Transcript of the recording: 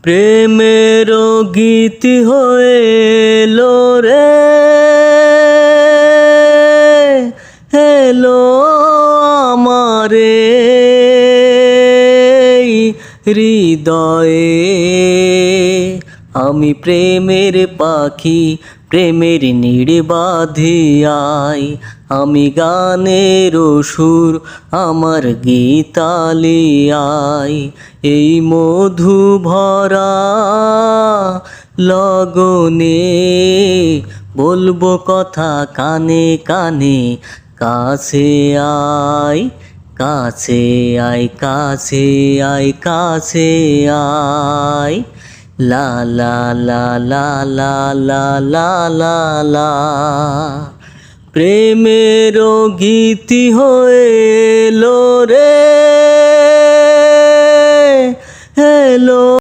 প্রেমের গীত হয়ে এলো রে, হেলো আমারে হৃদয়ে। আমি প্রেমের পাখি, প্রেমের নিড় বাঁধিয়াই, আমি গানের সুর আমার গীতালিয়াই। এই মধু ভরা লগনে বলবো কথা কানে কানে, কাছে আয় কাছে আয় কাছে আয় কাছে আয়। লা লা লা লা লা লা লা লা লা। প্রেমের গীতি হয়ে এলো রে, হেলো।